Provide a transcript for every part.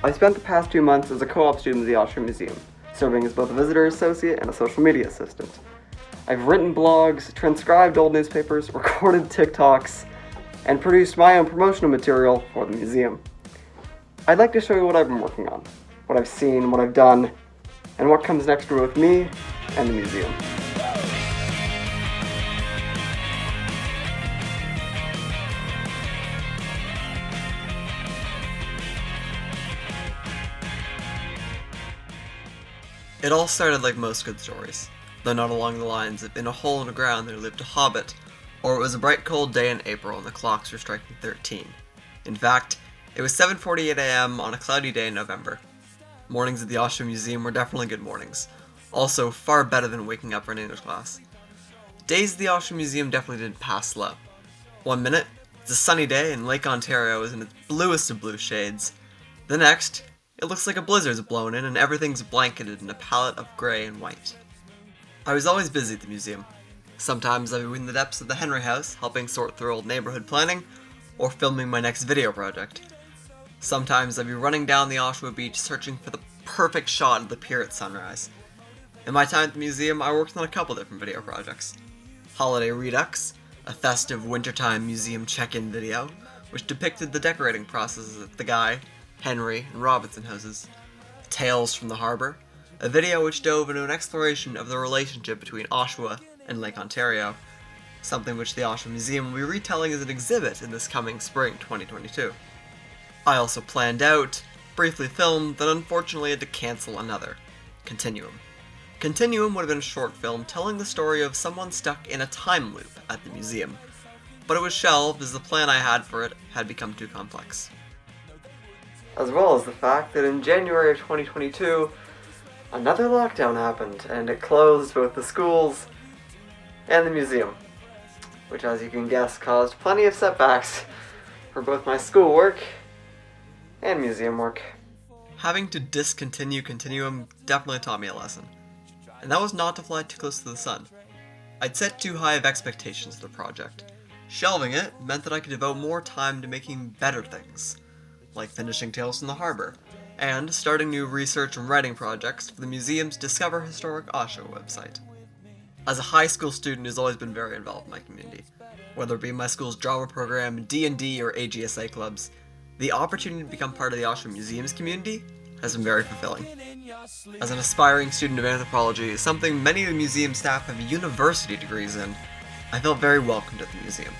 I spent the past 2 months as a co-op student at the Oshawa Museum, serving as both a visitor associate and a social media assistant. I've written blogs, transcribed old newspapers, recorded TikToks, and produced my own promotional material for the museum. I'd like to show you what I've been working on, what I've seen, what I've done, and what comes next for both me and the museum. It all started like most good stories, though not along the lines of in a hole in the ground there lived a hobbit, or it was a bright cold day in April and the clocks were striking 13. In fact, it was 7:48 a.m. on a cloudy day in November. Mornings at the Oshawa Museum were definitely good mornings, also far better than waking up for an English class. Days at the Oshawa Museum definitely didn't pass slow. One minute, it's a sunny day and Lake Ontario is in its bluest of blue shades. The next, it looks like a blizzard's blown in and everything's blanketed in a palette of grey and white. I was always busy at the museum. Sometimes I'd be in the depths of the Henry House, helping sort through old neighborhood planning, or filming my next video project. Sometimes I'd be running down the Oshawa beach searching for the perfect shot of the pier at sunrise. In my time at the museum, I worked on a couple different video projects. Holiday Redux, a festive wintertime museum check-in video, which depicted the decorating processes at the Guy, Henry, and Robinson houses. Tales from the Harbour, a video which dove into an exploration of the relationship between Oshawa and Lake Ontario, something which the Oshawa Museum will be retelling as an exhibit in this coming spring 2022. I also planned out, briefly filmed, then unfortunately had to cancel another, Continuum. Continuum would have been a short film telling the story of someone stuck in a time loop at the museum, but it was shelved as the plan I had for it had become too complex. As well as the fact that in January of 2022, another lockdown happened, and it closed both the schools and the museum, which, as you can guess, caused plenty of setbacks for both my schoolwork and museum work. Having to discontinue Continuum definitely taught me a lesson, and that was not to fly too close to the sun. I'd set too high of expectations for the project. Shelving it meant that I could devote more time to making better things, like finishing Tales from the Harbour, and starting new research and writing projects for the museum's Discover Historic Oshawa website. As a high school student who's always been very involved in my community, whether it be my school's drama program, D&D, or AGSA clubs, the opportunity to become part of the Oshawa Museum's community has been very fulfilling. As an aspiring student of anthropology, something many of the museum staff have university degrees in, I felt very welcomed at the museum.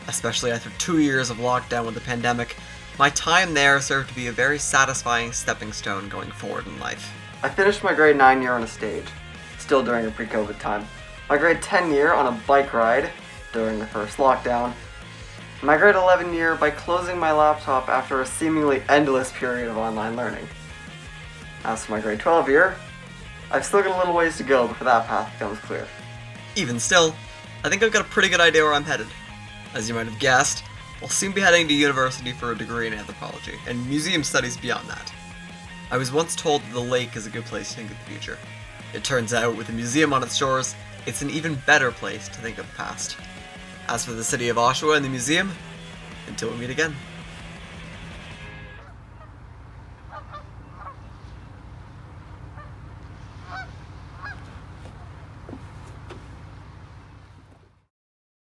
Especially after 2 years of lockdown with the pandemic, my time there served to be a very satisfying stepping stone going forward in life. I finished my grade 9 year on a stage, still during a pre-COVID time. My grade 10 year on a bike ride, during the first lockdown. My grade 11 year by closing my laptop after a seemingly endless period of online learning. As for my grade 12 year, I've still got a little ways to go before that path becomes clear. Even still, I think I've got a pretty good idea where I'm headed. As you might have guessed, I'll soon be heading to university for a degree in anthropology, and museum studies beyond that. I was once told that the lake is a good place to think of the future. It turns out, with a museum on its shores, it's an even better place to think of the past. As for the city of Oshawa and the museum, until we meet again.